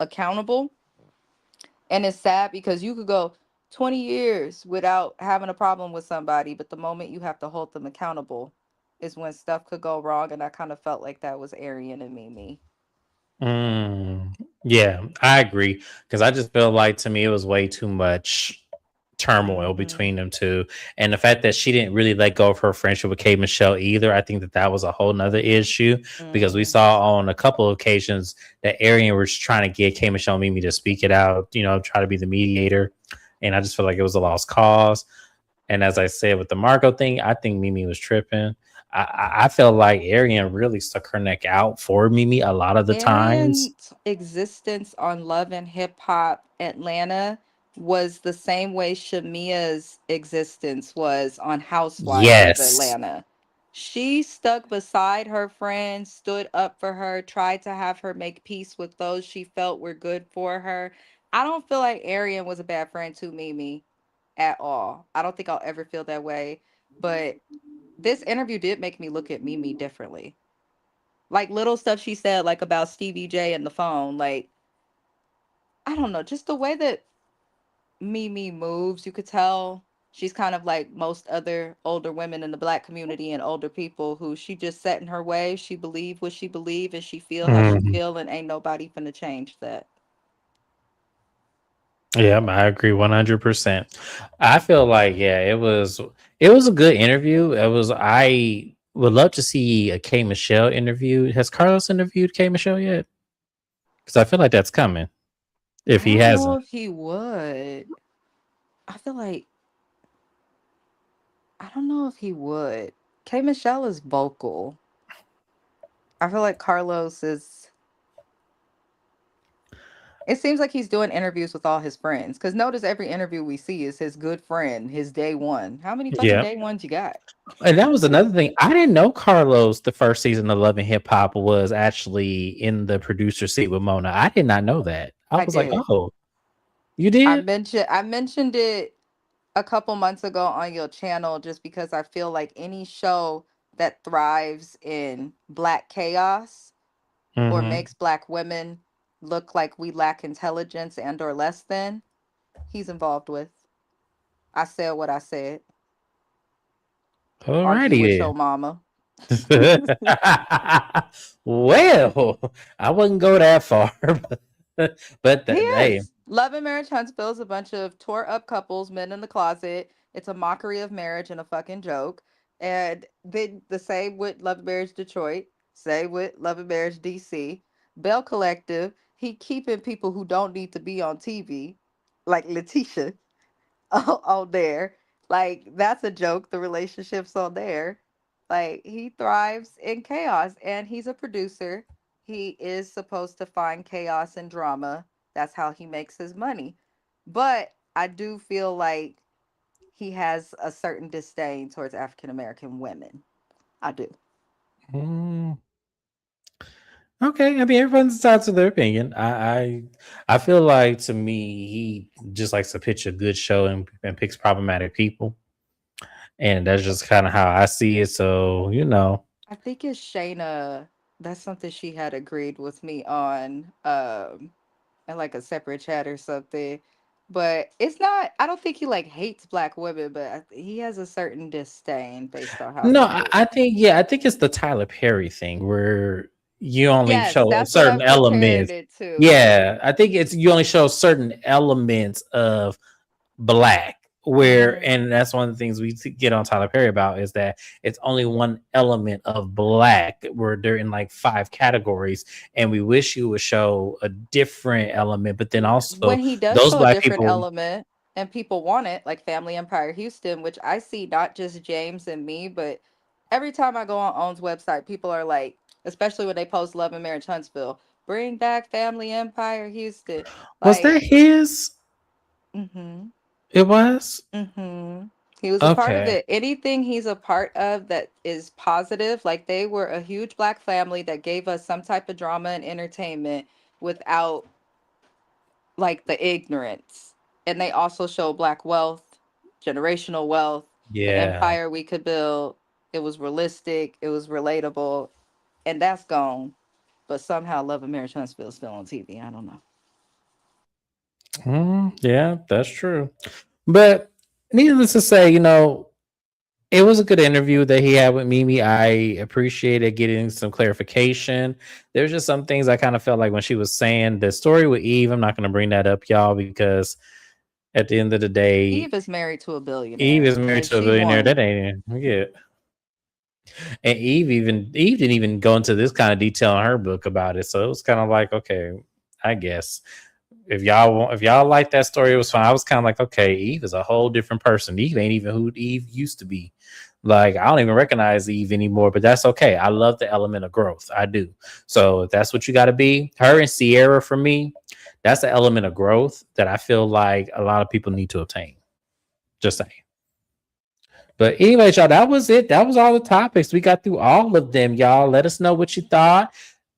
accountable. And it's sad because you could go 20 years without having a problem with somebody, but the moment you have to hold them accountable is when stuff could go wrong. And I kind of felt like that was Arian and Mimi. Mm, yeah, I agree because I just feel like to me it was way too much turmoil Hmm. between them two, and the fact that she didn't really let go of her friendship with Kate Michelle either. I think that was a whole nother issue because we Hmm. saw on a couple of occasions that Arian was trying to get Kate Michelle and Mimi to speak it out, try to be the mediator, and I just feel like it was a lost cause. And as I said with the Margot thing, I think Mimi was tripping. I felt like Arian really stuck her neck out for Mimi a lot of the times. Arian's existence on Love and Hip Hop Atlanta was the same way Shamia's existence was on Housewives of Yes. Atlanta. She stuck beside her friend, stood up for her, tried to have her make peace with those she felt were good for her. I don't feel like Arian was a bad friend to Mimi at all. I don't think I'll ever feel that way. But this interview did make me look at Mimi differently, like little stuff she said, like about Stevie J and the phone. Like, I don't know, just the way that Mimi moves, you could tell she's kind of like most other older women in the black community and older people who she just set in her way. She believe what she believe and she feel how she Mhm. feel and ain't nobody finna change that. Yeah, I agree 100%. I feel like it was a good interview. I would love to see a K Michelle interview. Has Carlos interviewed K Michelle yet? Because I feel like that's coming. If I he don't know hasn't, if he would. I feel like I don't know if he would. K Michelle is vocal. I feel like Carlos is. It seems like he's doing interviews with all his friends. Because notice every interview we see is his good friend, his day one. How many fucking Yeah. day ones you got? And that was another thing. I didn't know Carlos, the first season of Love and Hip Hop, was actually in the producer seat with Mona. I did not know that. I I was like, did. oh, you I did? mentioned it a couple months ago on your channel just because I feel like any show that thrives in black chaos or Mm-hmm. makes black women look like we lack intelligence and or less than, he's involved with. I said what I said. Argue with Alrighty your mama. then. Well, I wouldn't go that far, but He hey, is. Love and Marriage Huntsville is a bunch of tore up couples, men in the closet. It's a mockery of marriage and a fucking joke. And then the same with Love and Marriage Detroit, same with Love and Marriage DC. Bell Collective, he keeping people who don't need to be on TV, like Letitia, on there. Like that's a joke. The relationships on there. Like he thrives in chaos and he's a producer. He is supposed to find chaos and drama. That's how he makes his money. But I do feel like he has a certain disdain towards African American women. I do. mm, okay. I mean, everyone's entitled to their opinion. I feel like to me, he just likes to pitch a good show and picks problematic people, and that's just kind of how I see it. So I think it's Shana. That's something she had agreed with me on. In like a separate chat or something. But it's not. I don't think he like hates black women, but he has a certain disdain based on how no, he I, moves. I think I think it's the Tyler Perry thing where you only Yes, show that's what certain I've compared elements. it to. Yeah, I think it's you only show certain elements of black where Hmm. and that's one of the things we get on Tyler Perry about is that it's only one element of black where they're in like 5 categories and we wish you would show a different element but then also When he does those show a black different people element and people want it, like Family Empire Houston, which I see not just James and me, but every time I go on OWN's website, people are like, especially when they post Love and Marriage Huntsville, bring back Family Empire Houston. was Like, that his mm-hmm. it was Mm-hmm. He was a part of okay it. Anything he's a part of that is positive, like they were a huge black family that gave us some type of drama and entertainment without like the ignorance. And they also show black wealth, generational wealth, the yeah empire we could build. It was realistic, it was relatable, and that's gone. But somehow Love and Marriage Huntsville is still on TV. I don't know. yeah that's true but needless to say it was a good interview that he had with Mimi. I appreciated getting some clarification. There's just some things I kind of felt like when she was saying the story with Eve. I'm not going to bring that up, y'all, because at the end of the day, Eve is married to a Eve billionaire is married and to a she billionaire. won. That ain't yeah. And Eve didn't even go into this kind of detail in her book about it. So it was kind of like, okay, I guess if y'all like that story, it was fine. I was kind of like, okay, Eve is a whole different person. Eve ain't even who Eve used to be. Like I don't even recognize Eve anymore, but that's okay. I love the element of growth. I do. So if that's what you got to be, her and Sierra for me, that's the element of growth that I feel like a lot of people need to obtain. Just saying. But anyway, y'all, that was it. That was all the topics. We got through all of them, y'all. Let us know what you thought.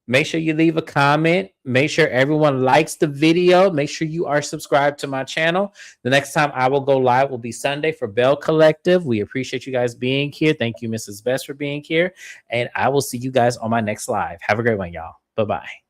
Make sure you leave a comment. Make sure everyone likes the video. Make sure you are subscribed to my channel. The next time I will go live will be Sunday for Bell Collective. We appreciate you guys being here. Thank you, Mrs. Best, for being here. And I will see you guys on my next live. Have a great one, y'all. Bye-bye.